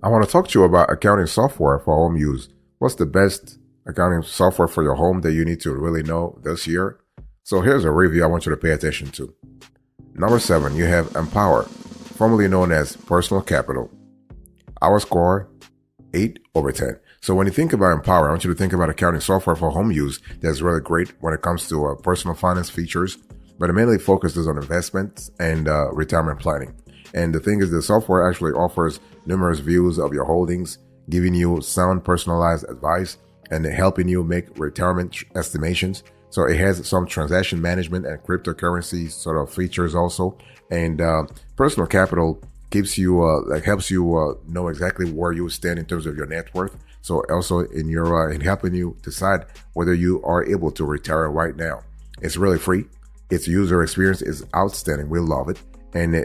I want to talk to you about accounting software for home use. What's the best accounting software for your home that you need to really know this year? So here's a review I want you to pay attention to. Number 7, you have Empower, formerly known as Personal Capital. Our score, 8/10. So when you think about Empower, I want you to think about accounting software for home use that's really great when it comes to personal finance features, but it mainly focuses on investments and retirement planning. And the thing is, the software actually offers numerous views of your holdings, giving you sound personalized advice and helping you make retirement estimations. So it has some transaction management and cryptocurrency sort of features also. And Personal Capital keeps you helps you know exactly where you stand in terms of your net worth. So also in your in helping you decide whether you are able to retire right now. It's really free. Its user experience is outstanding. We love it. And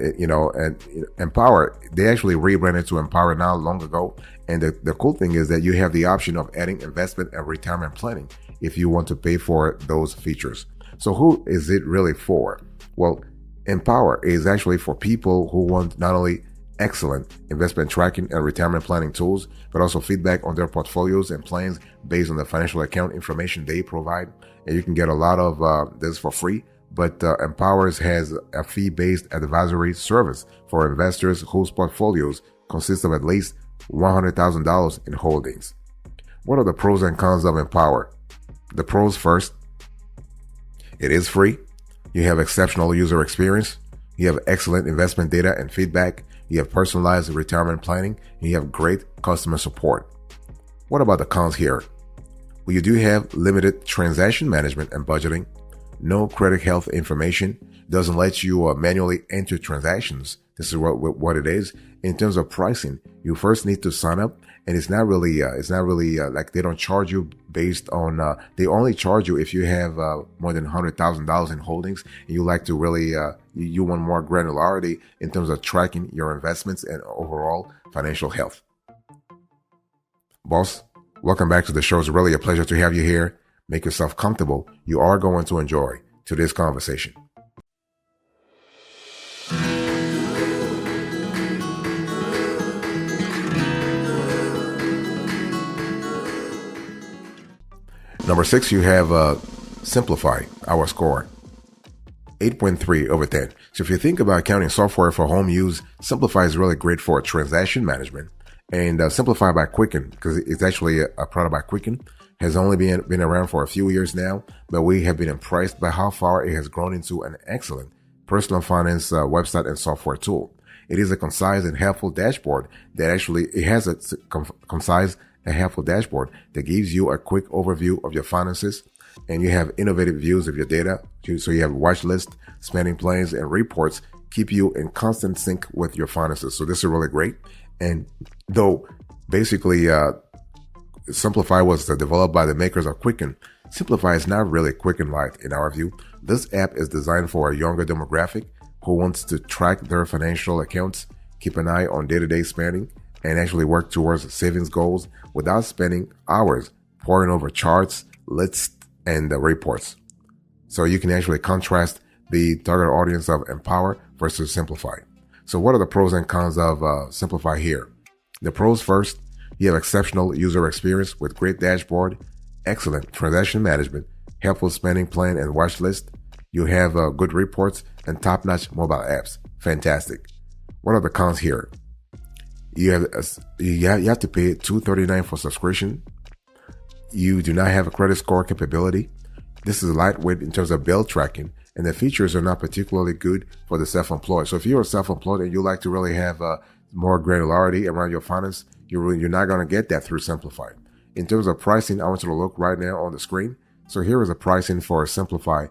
Empower, they actually rebranded to Empower now long ago. And the cool thing is that you have the option of adding investment and retirement planning if you want to pay for those features. So who is it really for? Well, Empower is actually for people who want not only excellent investment tracking and retirement planning tools, but also feedback on their portfolios and plans based on the financial account information they provide. And you can get a lot of this for free. But Empower has a fee-based advisory service for investors whose portfolios consist of at least $100,000 in holdings. What are the pros and cons of Empower? The pros first. It is free. You have exceptional user experience. You have excellent investment data and feedback. You have personalized retirement planning. And you have great customer support. What about the cons here? Well, you do have limited transaction management and budgeting. No credit health information, doesn't let you manually enter transactions. This is what it is. In terms of pricing, you first need to sign up, and it's not really like they don't charge you based on. They only charge you if you have more than $100,000 in holdings, and you like to really you want more granularity in terms of tracking your investments and overall financial health. Boss, welcome back to the show. It's really a pleasure to have you here. Make yourself comfortable. You are going to enjoy today's conversation. Number 6, you have Simplify, our score, 8.3/10. So if you think about accounting software for home use, Simplify is really great for transaction management. And Simplify by Quicken, because it's actually a product by Quicken, has only been around for a few years now, but we have been impressed by how far it has grown into an excellent personal finance website and software tool. It is a concise and helpful dashboard that that gives you a quick overview of your finances, and you have innovative views of your data. So you have watch list, spending plans, and reports keep you in constant sync with your finances. So this is really great. And though basically, Simplify was developed by the makers of Quicken, Simplify is not really Quicken Light in our view. This app is designed for a younger demographic who wants to track their financial accounts, keep an eye on day-to-day spending, and actually work towards savings goals without spending hours poring over charts, lists, and reports. So you can actually contrast the target audience of Empower versus Simplify. So what are the pros and cons of Simplify here? The pros first. You have exceptional user experience with great dashboard, excellent transaction management, helpful spending plan and watch list. You have good reports and top-notch mobile apps. Fantastic. What are the cons here? You have to pay $239 for subscription. You do not have a credit score capability. This is lightweight in terms of bill tracking, and the features are not particularly good for the self-employed. So if you're self-employed and you like to really have more granularity around your finance, you're not going to get that through Simplify. In terms of pricing, I want you to look right now on the screen. So here is a pricing for Simplify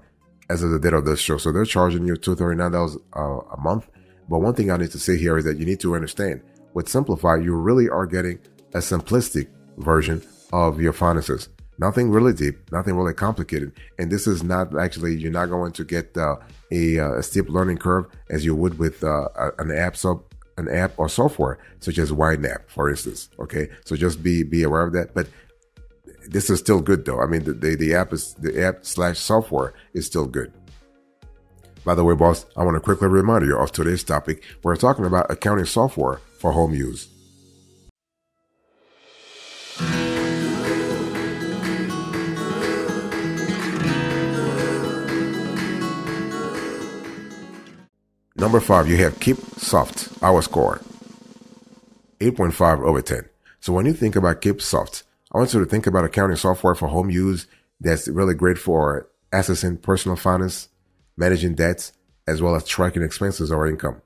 as of the date of this show. So they're charging you $239 a month. But one thing I need to say here is that you need to understand with Simplify, you really are getting a simplistic version of your finances. Nothing really deep, nothing really complicated. And this is not actually, you're not going to get a steep learning curve as you would with an app or software such as YNAB, for instance. Okay, so just be aware of that. But this is still good, though. I mean, the app/software is still good. By the way, boss, I want to quickly remind you of today's topic. We're talking about accounting software for home use. Number 5, you have Keep Soft, our score, 8.5 over 10. So when you think about Keep Soft, I want you to think about accounting software for home use that's really great for assessing personal finance, managing debts, as well as tracking expenses or income.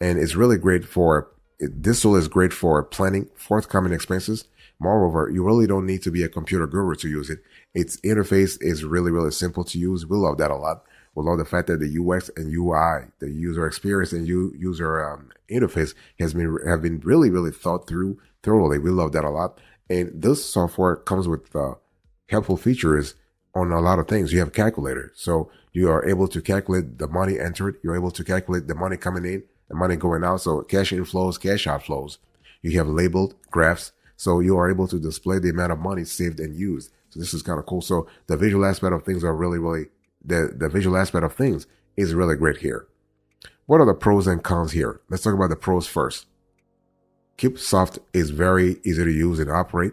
And it's really great for, this tool is great for planning forthcoming expenses. Moreover, you really don't need to be a computer guru to use it. Its interface is really, really simple to use. We love that a lot. We love the fact that the UX and UI, the user experience and user interface have been really, really thought through thoroughly. We love that a lot. And this software comes with helpful features on a lot of things. You have a calculator. So you are able to calculate the money entered. You're able to calculate the money coming in, the money going out. So cash inflows, cash outflows. You have labeled graphs. So you are able to display the amount of money saved and used. So this is kind of cool. So the visual aspect of things are really, really, the visual aspect of things is really great here. What are the pros and cons here? Let's talk about the pros first. Keep Soft is very easy to use and operate.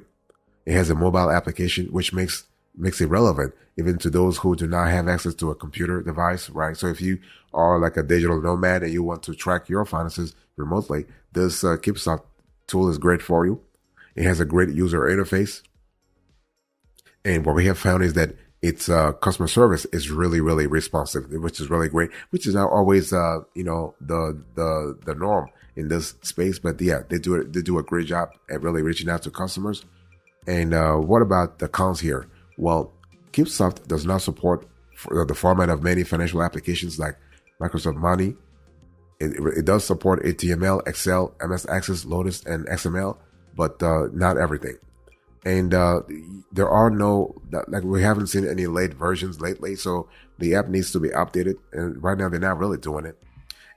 It has a mobile application, which makes it relevant even to those who do not have access to a computer device, right? So if you are like a digital nomad and you want to track your finances remotely, this Keep Soft tool is great for you. It has a great user interface. And what we have found is that its customer service is really, really responsive, which is really great, which is not always, the norm in this space. But yeah, they do a great job at really reaching out to customers. And what about the cons here? Well, KeepSoft does not support the format of many financial applications like Microsoft Money. It does support HTML, Excel, MS Access, Lotus, and XML, but not everything. And there are we haven't seen any late versions lately, so the app needs to be updated. And right now, they're not really doing it.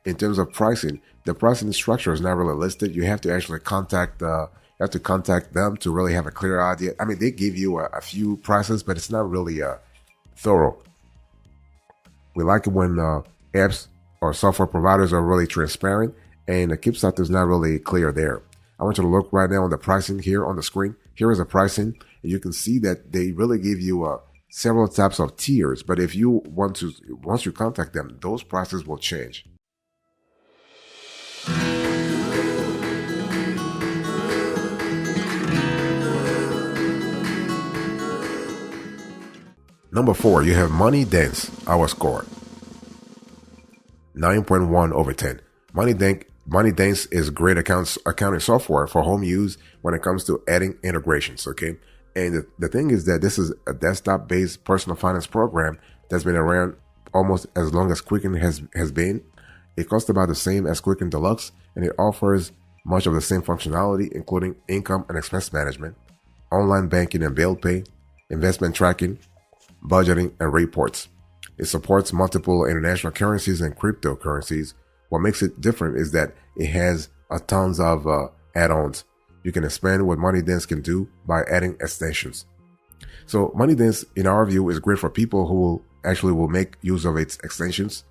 In terms of pricing, the pricing structure is not really listed. You have to actually contact them to really have a clear idea. I mean, they give you a few prices, but it's not really thorough. We like it when apps or software providers are really transparent, and the KeepSoft is not really clear there. I want you to look right now on the pricing here on the screen. Here is the pricing, and you can see that they really give you several types of tiers. But if you once you contact them, those prices will change. Number 4, you have Money Dance, our score, 9.1 over 10. Money Dance is great accounting software for home use when it comes to adding integrations, okay? And the thing is that this is a desktop-based personal finance program that's been around almost as long as Quicken has been. It costs about the same as Quicken Deluxe, and it offers much of the same functionality, including income and expense management, online banking and bill pay, investment tracking, budgeting, and reports. It supports multiple international currencies and cryptocurrencies. What makes it different is that it has tons of add-ons. You can expand what MoneyDance can do by adding extensions. So MoneyDance, in our view, is great for people who will make use of its extensions.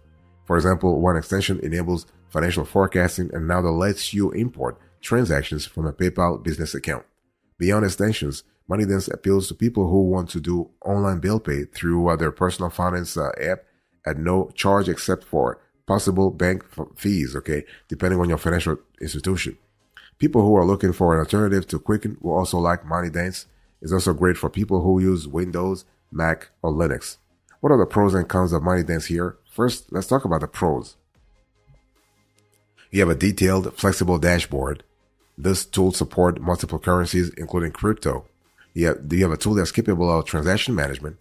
For example, one extension enables financial forecasting and now lets you import transactions from a PayPal business account. Beyond extensions, MoneyDance appeals to people who want to do online bill pay through their personal finance app at no charge except for possible bank fees, okay, depending on your financial institution. People who are looking for an alternative to Quicken will also like MoneyDance. It's also great for people who use Windows, Mac, or Linux. What are the pros and cons of MoneyDance here? First, let's talk about the pros. You have a detailed, flexible dashboard. This tool supports multiple currencies, including crypto. You have a tool that's capable of transaction management.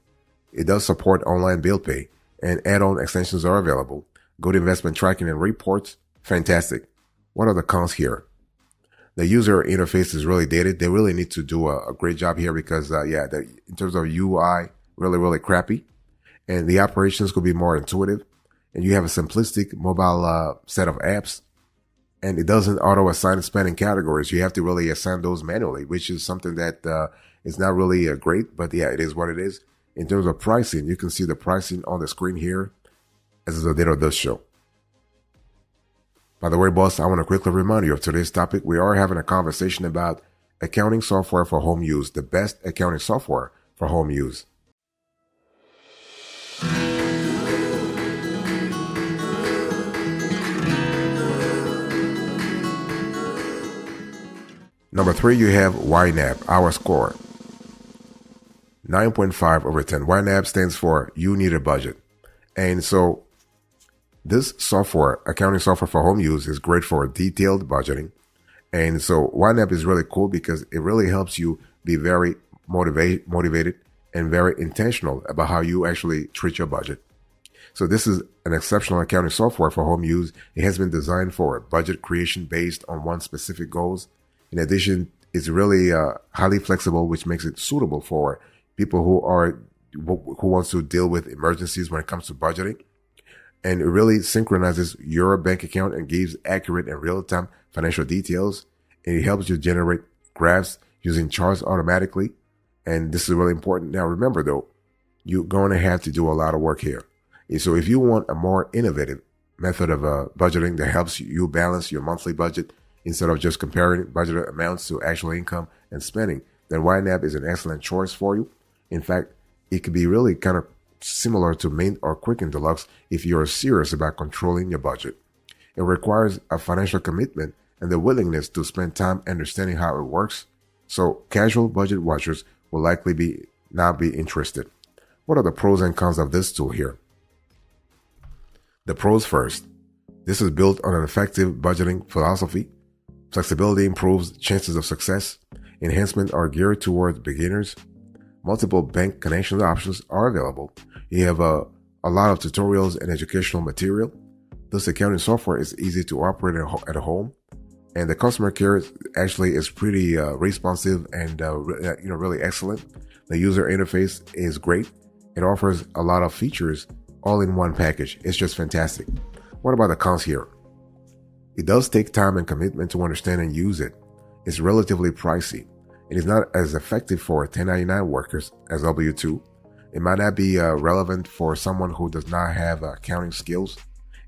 It does support online bill pay, and add-on extensions are available. Good investment tracking and reports. Fantastic. What are the cons here? The user interface is really dated. They really need to do a great job here because, in terms of UI, really, really crappy. And the operations could be more intuitive. And you have a simplistic mobile set of apps. And it doesn't auto-assign spending categories. You have to really assign those manually, which is something that is not really great. But yeah, it is what it is. In terms of pricing, you can see the pricing on the screen here as the date of this show. By the way, boss, I want to quickly remind you of today's topic. We are having a conversation about accounting software for home use, the best accounting software for home use. Number 3, you have YNAB, our score. 9.5/10. YNAB stands for You Need a Budget. And so this software, accounting software for home use, is great for detailed budgeting. And so YNAB is really cool because it really helps you be very motivated and very intentional about how you actually treat your budget. So this is an exceptional accounting software for home use. It has been designed for budget creation based on one specific goals. In addition, it's really highly flexible, which makes it suitable for people who wants to deal with emergencies when it comes to budgeting. And it really synchronizes your bank account and gives accurate and real-time financial details. And it helps you generate graphs using charts automatically. And this is really important. Now, remember though, you're going to have to do a lot of work here. So if you want a more innovative method of budgeting that helps you balance your monthly budget instead of just comparing budgeted amounts to actual income and spending, then YNAB is an excellent choice for you. In fact, it could be really kind of similar to Mint or Quicken Deluxe if you're serious about controlling your budget. It requires a financial commitment and the willingness to spend time understanding how it works. So casual budget watchers will likely not be interested. What are the pros and cons of this tool here? The pros first. This is built on an effective budgeting philosophy. Flexibility improves chances of success. Enhancements are geared towards beginners. Multiple bank connection options are available. You have a lot of tutorials and educational material. This accounting software is easy to operate at home. And the customer care actually is pretty responsive and really excellent. The user interface is great. It offers a lot of features all in one package. It's just fantastic. What about the cons here? It does take time and commitment to understand and use it. It's relatively pricey. It is not as effective for 1099 workers as W2. It might not be relevant for someone who does not have accounting skills.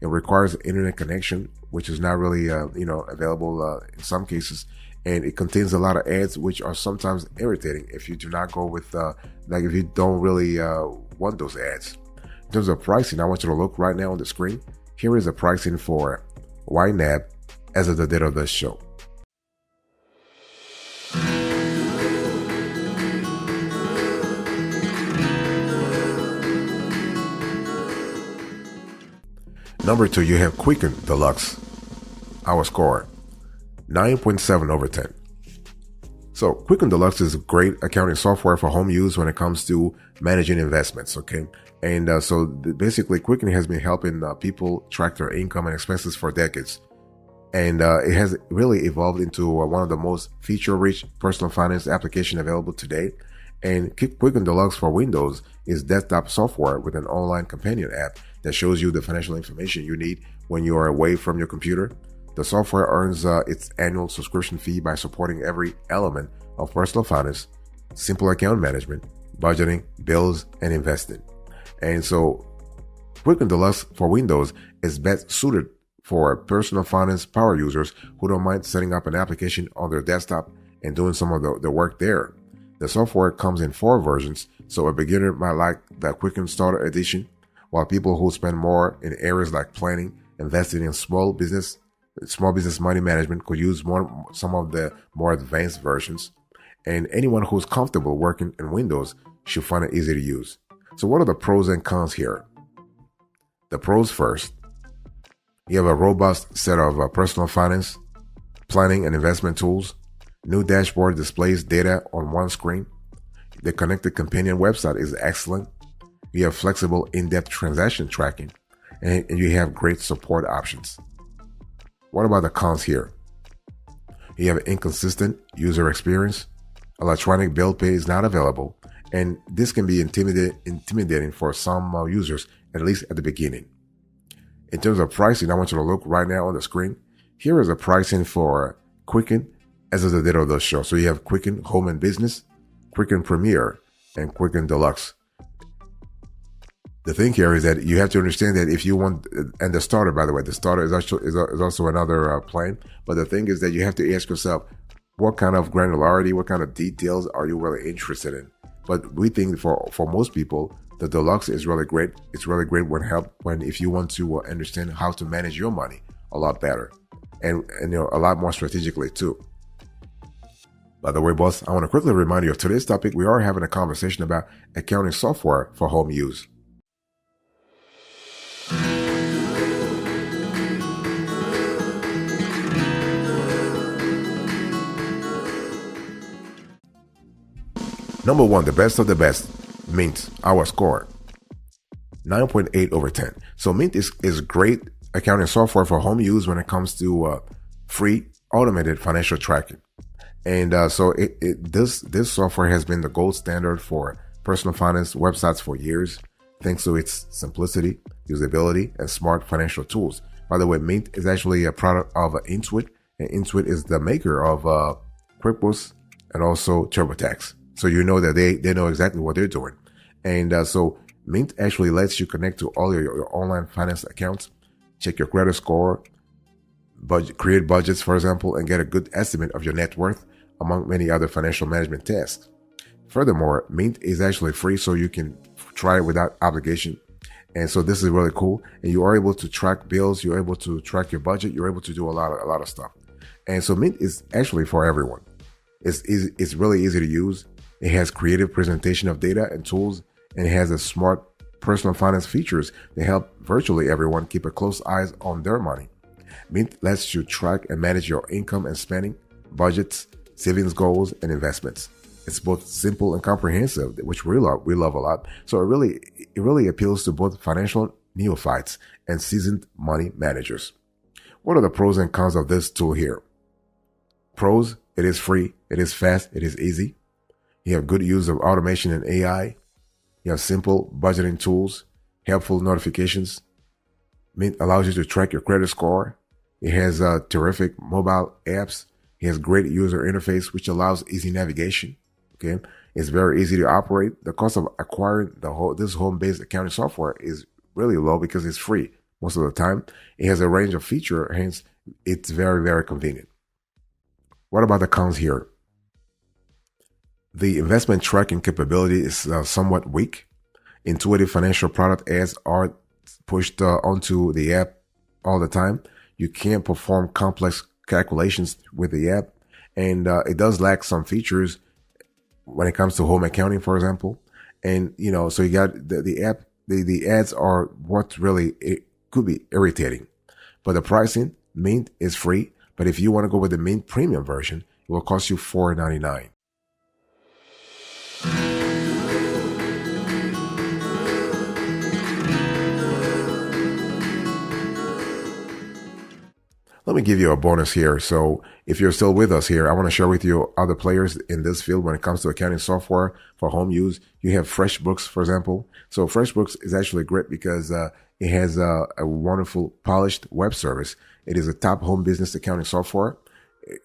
It requires an internet connection, which is not really available in some cases. And it contains a lot of ads, which are sometimes irritating if you do not go with, if you don't really want those ads. In terms of pricing, I want you to look right now on the screen. Here is the pricing for YNAB as of the date of this show. Number 2, you have Quicken Deluxe. Our score, 9.7/10. So Quicken Deluxe is a great accounting software for home use when it comes to managing investments, okay? And so basically Quicken has been helping people track their income and expenses for decades. And it has really evolved into one of the most feature-rich personal finance applications available today. And Quicken Deluxe for Windows is desktop software with an online companion app that shows you the financial information you need when you are away from your computer. The software earns its annual subscription fee by supporting every element of personal finance, simple account management, budgeting, bills, and investing. And so Quicken Deluxe for Windows is best suited for personal finance power users who don't mind setting up an application on their desktop and doing some of the work there. The software comes in 4 versions, so a beginner might like the Quicken Starter Edition, while people who spend more in areas like planning, investing in small business money management could use some of the more advanced versions. And anyone who's comfortable working in Windows should find it easy to use. So what are the pros and cons here? The pros first. You have a robust set of personal finance, planning, and investment tools. New dashboard displays data on one screen. The connected companion website is excellent. You have flexible, in-depth transaction tracking, and you have great support options. What about the cons here? You have inconsistent user experience. Electronic bill pay is not available, and this can be intimidating for some users, at least at the beginning. In terms of pricing, I want you to look right now on the screen. Here is the pricing for Quicken as of the date of the show. So you have Quicken Home and Business, Quicken Premier, and Quicken Deluxe. The thing here is that you have to understand that if you want, and the starter, by the way, the starter is also another plan. But the thing is that you have to ask yourself, what kind of granularity, what kind of details are you really interested in? But we think for most people, the Deluxe is really great. It's really great when if you want to understand how to manage your money a lot better, and a lot more strategically too. By the way, boss, I want to quickly remind you of today's topic. We are having a conversation about accounting software for home use. Number one, the best of the best, Mint, our score, 9.8 over 10. So Mint is great accounting software for home use when it comes to free automated financial tracking. And so this software has been the gold standard for personal finance websites for years, thanks to its simplicity, usability, and smart financial tools. By the way, Mint is actually a product of Intuit, and Intuit is the maker of QuickBooks and also TurboTax. So you know that they know exactly what they're doing. And so Mint actually lets you connect to all your online finance accounts, check your credit score, create budgets, for example, and get a good estimate of your net worth, among many other financial management tasks. Furthermore, Mint is actually free, so you can try it without obligation. And so this is really cool. And you are able to track bills, you're able to track your budget, you're able to do a lot of stuff. And so Mint is actually for everyone. It's easy, it's really easy to use. It has creative presentation of data and tools, and it has a smart personal finance features that help virtually everyone keep a close eye on their money. Mint lets you track and manage your income and spending, budgets, savings goals, and investments. It's both simple and comprehensive, which we love a lot. So it really appeals to both financial neophytes and seasoned money managers. What are the pros and cons of this tool here? Pros: it is free, it is fast, it is easy. You have good use of automation and AI. You have simple budgeting tools, helpful notifications. Mint allows you to track your credit score. It has terrific mobile apps. It has great user interface, which allows easy navigation. Okay, it's very easy to operate. The cost of acquiring this home-based accounting software is really low because it's free most of the time. It has a range of features, hence it's very, very convenient. What about the cons here? The investment tracking capability is somewhat weak. Intuitive financial product ads are pushed onto the app all the time. You can't perform complex calculations with the app, and it does lack some features when it comes to home accounting, for example. And so you got the app. The ads are what really it could be irritating. But the pricing, Mint is free, but if you want to go with the Mint Premium version, it will cost you $4.99. Let me give you a bonus here. So if you're still with us here, I want to share with you other players in this field when it comes to accounting software for home use. You have FreshBooks, for example. So FreshBooks is actually great because it has a wonderful polished web service. It is a top home business accounting software.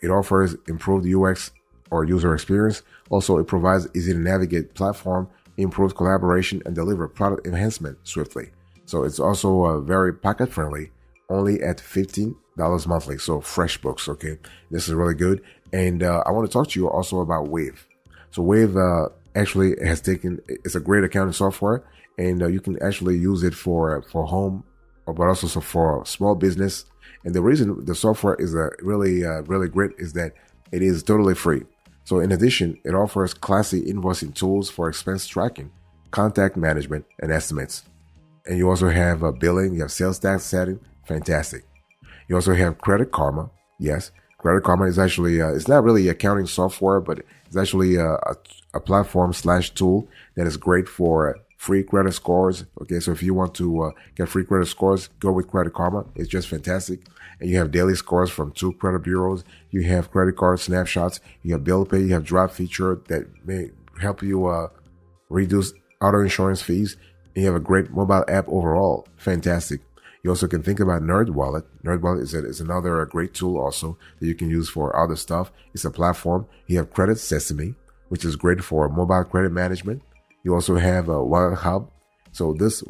It offers improved UX or user experience. Also, it provides easy to navigate platform, improves collaboration, and deliver product enhancement swiftly. So it's also very pocket friendly, only at $15 monthly. So FreshBooks, okay, this is really good. And I want to talk to you also about Wave. So Wave actually it's a great accounting software, and you can actually use it for home, but also for small business. And the reason the software is really great is that it is totally free. So in addition, it offers classy invoicing tools for expense tracking, contact management, and estimates. And you also have billing, you have sales tax setting, fantastic. You also have Credit Karma. Yes, Credit Karma is actually, it's not really accounting software, but it's actually a platform/tool that is great for free credit scores. Okay, so if you want to get free credit scores, go with Credit Karma. It's just fantastic. And you have daily scores from 2 credit bureaus. You have credit card snapshots. You have bill pay. You have drop feature that may help you reduce auto insurance fees. And you have a great mobile app overall. Fantastic. You also can think about NerdWallet. NerdWallet is another great tool also that you can use for other stuff. It's a platform. You have Credit Sesame, which is great for mobile credit management. You also have a Wallet Hub. So this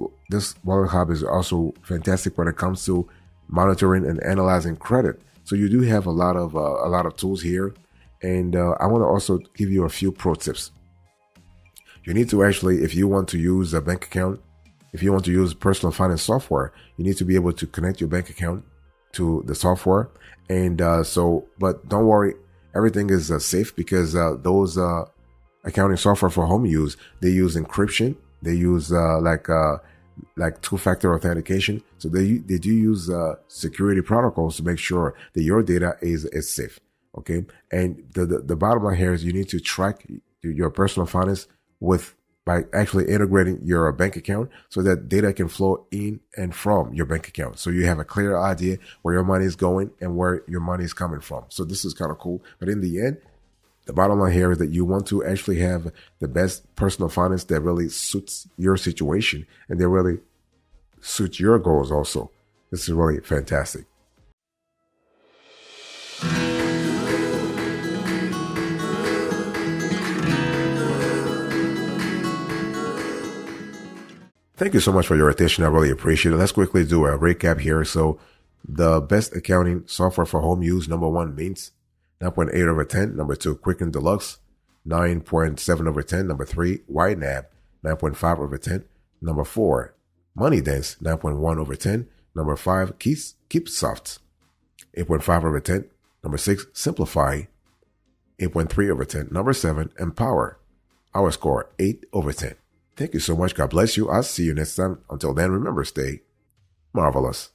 Wallet Hub is also fantastic when it comes to monitoring and analyzing credit. So you do have a lot of tools here, and I want to also give you a few pro tips. You need to actually, if you want to use a bank account, if you want to use personal finance software, you need to be able to connect your bank account to the software. And but don't worry, everything is safe because those accounting software for home use, they use encryption. They use like two-factor authentication. So they do use security protocols to make sure that your data is safe. Okay. And the bottom line here is you need to track your personal finance by actually integrating your bank account so that data can flow in and from your bank account. So you have a clear idea where your money is going and where your money is coming from. So this is kind of cool. But in the end, the bottom line here is that you want to actually have the best personal finance that really suits your situation and that really suits your goals also. This is really fantastic. Thank you so much for your attention. I really appreciate it. Let's quickly do a recap here. So the best accounting software for home use, number one, Mint, 9.8 over 10. Number two, Quicken Deluxe, 9.7 over 10. Number three, YNAB, 9.5 over 10. Number four, MoneyDance, 9.1 over 10. Number five, KeepSoft, 8.5 over 10. Number six, Simplify, 8.3 over 10. Number seven, Empower, our score, 8 over 10. Thank you so much. God bless you. I'll see you next time. Until then, remember, stay marvelous.